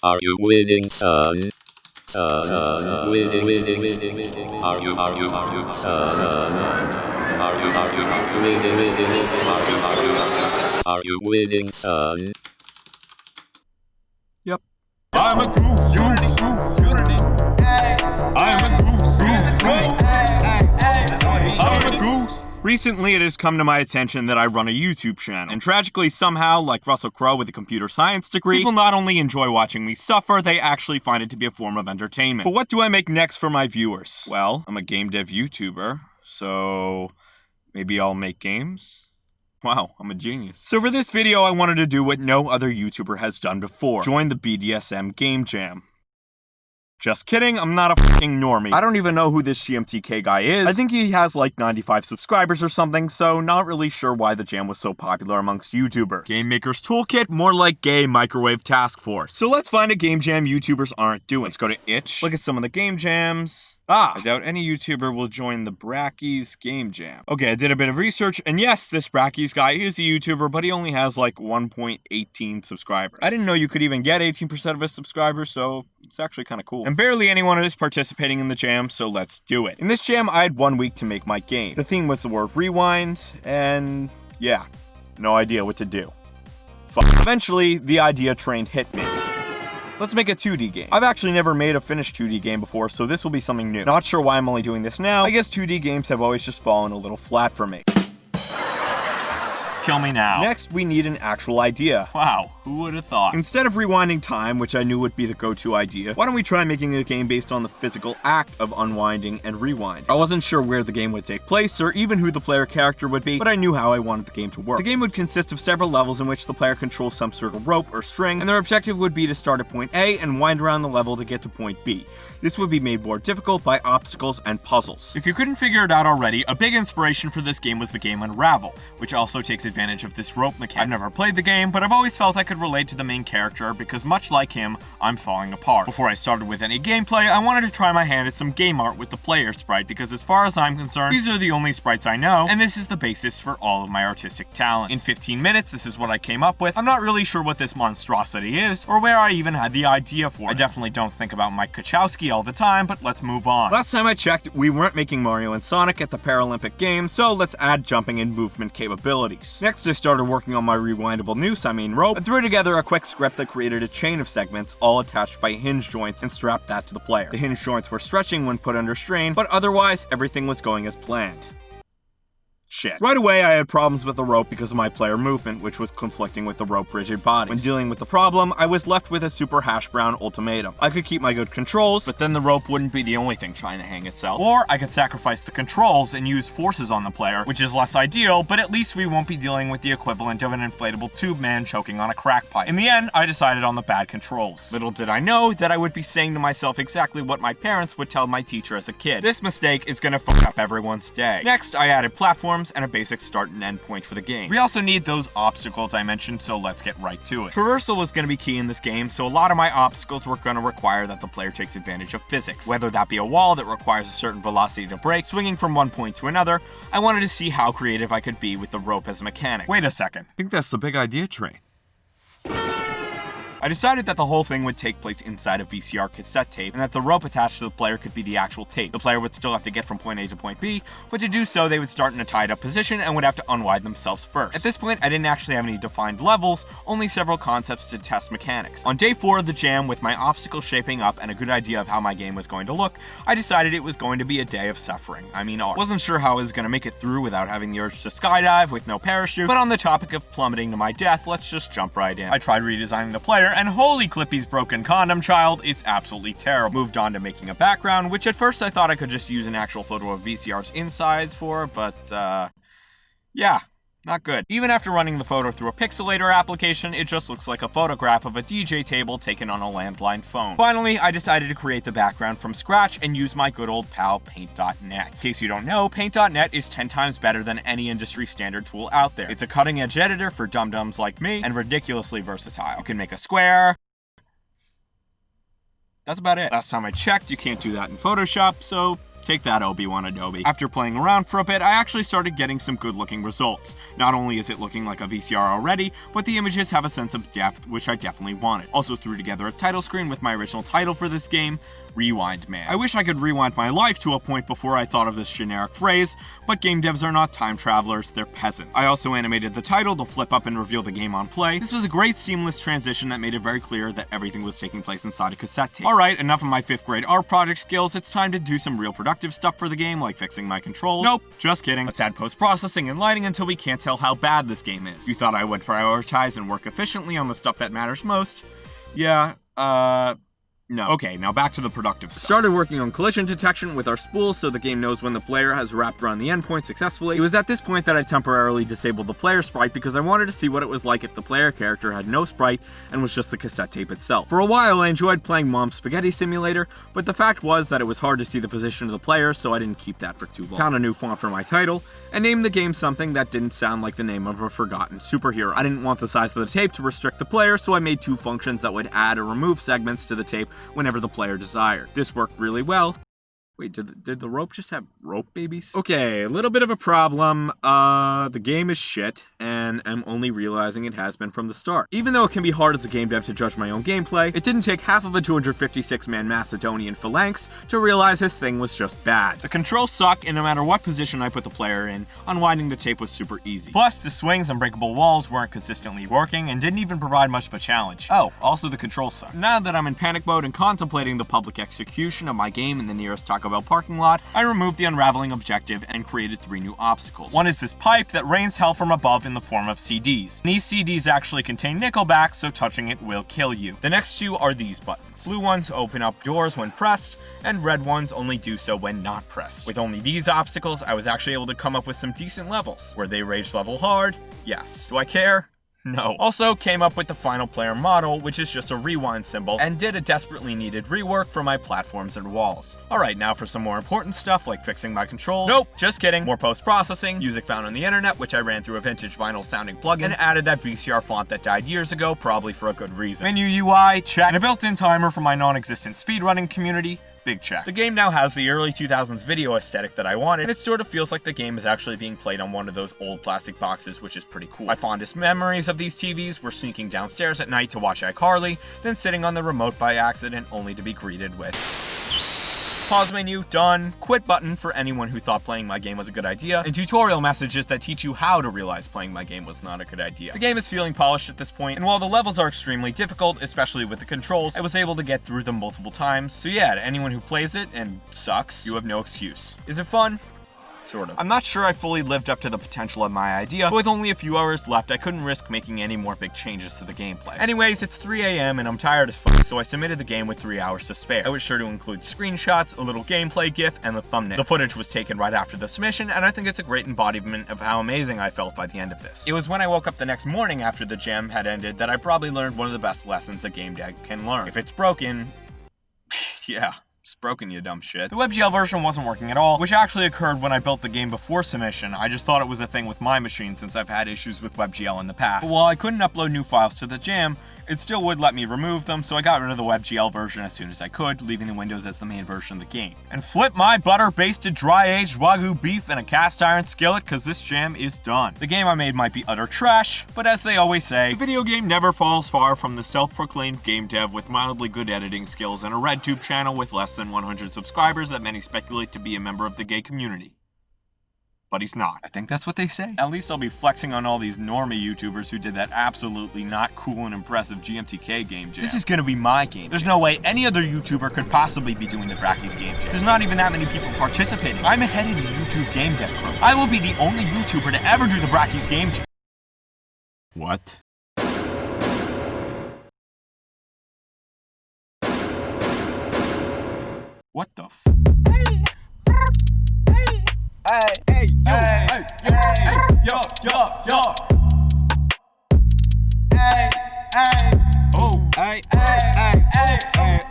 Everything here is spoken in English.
Are you winning, son? Winning. Are you, son? Are you winning, son? Yep. I'm a goose. Unity. I'm a goose. I'm a goose. Recently, it has come to my attention that I run a YouTube channel, and tragically somehow, like Russell Crowe with a computer science degree, people not only enjoy watching me suffer, they actually find it to be a form of entertainment. But what do I make next for my viewers? Well, I'm a game dev YouTuber, so maybe I'll make games? Wow, I'm a genius. So for this video, I wanted to do what no other YouTuber has done before. Join the BDSM Game Jam. Just kidding, I'm not a fucking normie. I don't even know who this GMTK guy is. I think he has like 95 subscribers or something, so not really sure why the jam was so popular amongst YouTubers. Game Maker's Toolkit, more like Gay Microwave Task Force. So let's find a game jam YouTubers aren't doing. Let's go to itch, look at some of the game jams. I doubt any YouTuber will join the Brackey's Game Jam. Okay, I did a bit of research, and yes, this Brackey's guy is a YouTuber, but he only has like 1.18 subscribers. I didn't know you could even get 18% of his subscribers, so it's actually kind of cool. And barely anyone is participating in the jam, so let's do it. In this jam, I had 1 week to make my game. The theme was the word rewind, and yeah, no idea what to do. Eventually, the idea train hit me. Let's make a 2D game. I've actually never made a finished 2D game before, so this will be something new. Not sure why I'm only doing this now. I guess 2D games have always just fallen a little flat for me. Kill me now. Next, we need an actual idea. Wow, who would have thought? Instead of rewinding time, which I knew would be the go-to idea, why don't we try making a game based on the physical act of unwinding and rewinding? I wasn't sure where the game would take place, or even who the player character would be, but I knew how I wanted the game to work. The game would consist of several levels in which the player controls some sort of rope or string, and their objective would be to start at point A and wind around the level to get to point B. This would be made more difficult by obstacles and puzzles. If you couldn't figure it out already, a big inspiration for this game was the game Unravel, which also takes advantage of this rope mechanic. I've never played the game, but I've always felt I could relate to the main character because much like him, I'm falling apart. Before I started with any gameplay, I wanted to try my hand at some game art with the player sprite because as far as I'm concerned, these are the only sprites I know, and this is the basis for all of my artistic talent. In 15 minutes, this is what I came up with. I'm not really sure what this monstrosity is, or where I even had the idea for it. I definitely don't think about Mike Kachowski all the time, but let's move on. Last time I checked, we weren't making Mario and Sonic at the Paralympic Games, so let's add jumping and movement capabilities. Next, I started working on my rewindable noose, rope, and threw together a quick script that created a chain of segments, all attached by hinge joints, and strapped that to the player. The hinge joints were stretching when put under strain, but otherwise, everything was going as planned. Shit. Right away, I had problems with the rope because of my player movement, which was conflicting with the rope rigid body. When dealing with the problem, I was left with a super hash brown ultimatum. I could keep my good controls, but then the rope wouldn't be the only thing trying to hang itself. Or I could sacrifice the controls and use forces on the player, which is less ideal, but at least we won't be dealing with the equivalent of an inflatable tube man choking on a crack pipe. In the end, I decided on the bad controls. Little did I know that I would be saying to myself exactly what my parents would tell my teacher as a kid. This mistake is gonna fuck up everyone's day. Next, I added platforms and a basic start and end point for the game. We also need those obstacles I mentioned, so let's get right to it. Traversal was going to be key in this game, so a lot of my obstacles were going to require that the player takes advantage of physics. Whether that be a wall that requires a certain velocity to break, swinging from one point to another, I wanted to see how creative I could be with the rope as a mechanic. Wait a second, I think that's the big idea train. I decided that the whole thing would take place inside a VCR cassette tape, and that the rope attached to the player could be the actual tape. The player would still have to get from point A to point B, but to do so, they would start in a tied up position and would have to unwind themselves first. At this point, I didn't actually have any defined levels, only several concepts to test mechanics. On day 4 of the jam, with my obstacles shaping up and a good idea of how my game was going to look, I decided it was going to be a day of suffering. I mean art. Wasn't sure how I was going to make it through without having the urge to skydive with no parachute, but on the topic of plummeting to my death, let's just jump right in. I tried redesigning the player, and holy Clippy's broken condom child, it's absolutely terrible. Moved on to making a background, which at first I thought I could just use an actual photo of VCR's insides for, but yeah, not good. Even after running the photo through a pixelator application, it just looks like a photograph of a DJ table taken on a landline phone. Finally, I decided to create the background from scratch and use my good old pal Paint.net. In case you don't know, Paint.net is 10 times better than any industry standard tool out there. It's a cutting edge editor for dum-dums like me, and ridiculously versatile. You can make a square. That's about it. Last time I checked, you can't do that in Photoshop, so Take that, Obi-Wan Adobe. After playing around for a bit, I actually started getting some good looking results. Not only is it looking like a VCR already, but the images have a sense of depth, which I definitely wanted. Also threw together a title screen with my original title for this game, Rewind Man. I wish I could rewind my life to a point before I thought of this generic phrase, but game devs are not time travelers, they're peasants. I also animated the title to flip up and reveal the game on play. This was a great seamless transition that made it very clear that everything was taking place inside a cassette tape. Alright, enough of my 5th grade art project skills, it's time to do some real productive stuff for the game, like fixing my controls. Nope, just kidding. Let's add post-processing and lighting until we can't tell how bad this game is. You thought I would prioritize and work efficiently on the stuff that matters most? Yeah, no. Okay, now back to the productive stuff. Started working on collision detection with our spools so the game knows when the player has wrapped around the endpoint successfully. It was at this point that I temporarily disabled the player sprite because I wanted to see what it was like if the player character had no sprite and was just the cassette tape itself. For a while I enjoyed playing Mom's Spaghetti Simulator, but the fact was that it was hard to see the position of the player, so I didn't keep that for too long. Found a new font for my title, and named the game something that didn't sound like the name of a forgotten superhero. I didn't want the size of the tape to restrict the player, so I made 2 functions that would add or remove segments to the tape whenever the player desired. This worked really well. Wait, did the rope just have rope babies? Okay, a little bit of a problem. The game is shit, and I'm only realizing it has been from the start. Even though it can be hard as a game dev to judge my own gameplay, it didn't take half of a 256-man Macedonian phalanx to realize this thing was just bad. The controls suck, and no matter what position I put the player in, unwinding the tape was super easy. Plus, the swings and breakable walls weren't consistently working, and didn't even provide much of a challenge. Oh, also the controls suck. Now that I'm in panic mode and contemplating the public execution of my game in the nearest Taco Bell parking lot, I removed the unraveling objective and created 3 new obstacles. One is this pipe that rains hell from above in the form of CDs. These CDs actually contain Nickelback, so touching it will kill you. The next 2 are these buttons. Blue ones open up doors when pressed, and red ones only do so when not pressed. With only these obstacles, I was actually able to come up with some decent levels. Were they rage level hard? Yes. Do I care? No. Also came up with the final player model, which is just a rewind symbol, and did a desperately needed rework for my platforms and walls. Alright, now for some more important stuff like fixing my controls. Nope, just kidding. More post-processing, music found on the internet, which I ran through a vintage vinyl sounding plugin, and added that VCR font that died years ago, probably for a good reason. Menu UI, check, and a built-in timer for my non-existent speedrunning community. Big check. The game now has the early 2000s video aesthetic that I wanted, and it sort of feels like the game is actually being played on one of those old plastic boxes, which is pretty cool. My fondest memories of these TVs were sneaking downstairs at night to watch iCarly, then sitting on the remote by accident only to be greeted with pause menu, done, quit button for anyone who thought playing my game was a good idea, and tutorial messages that teach you how to realize playing my game was not a good idea. The game is feeling polished at this point, and while the levels are extremely difficult, especially with the controls, I was able to get through them multiple times. So yeah, to anyone who plays it and sucks, you have no excuse. Is it fun? Sort of. I'm not sure I fully lived up to the potential of my idea, but with only a few hours left, I couldn't risk making any more big changes to the gameplay. Anyways, it's 3 AM and I'm tired as fuck, so I submitted the game with 3 hours to spare. I was sure to include screenshots, a little gameplay gif, and the thumbnail. The footage was taken right after the submission, and I think it's a great embodiment of how amazing I felt by the end of this. It was when I woke up the next morning after the jam had ended that I probably learned one of the best lessons a game dev can learn. If it's broken, yeah. It's broken, you dumb shit. The WebGL version wasn't working at all, which actually occurred when I built the game before submission. I just thought it was a thing with my machine since I've had issues with WebGL in the past. But while I couldn't upload new files to the jam, it still would let me remove them, so I got rid of the WebGL version as soon as I could, leaving the Windows as the main version of the game. And flip my butter-basted dry-aged Wagyu beef in a cast-iron skillet, cause this jam is done. The game I made might be utter trash, but as they always say, the video game never falls far from the self-proclaimed game dev with mildly good editing skills and a RedTube channel with less than 100 subscribers that many speculate to be a member of the gay community. But he's not. I think that's what they say. At least I'll be flexing on all these normie YouTubers who did that absolutely not cool and impressive GMTK game jam. This is gonna be my game. There's no way any other YouTuber could possibly be doing the Brackey's game jam. There's not even that many people participating. I'm ahead of the YouTube game dev crew. I will be the only YouTuber to ever do the Brackey's game jam. What? What the f? Hey, hey, yo, hey, yo, hey, yo, yo, yo. Hey, hey, oh, hey, hey, hey, hey, hey.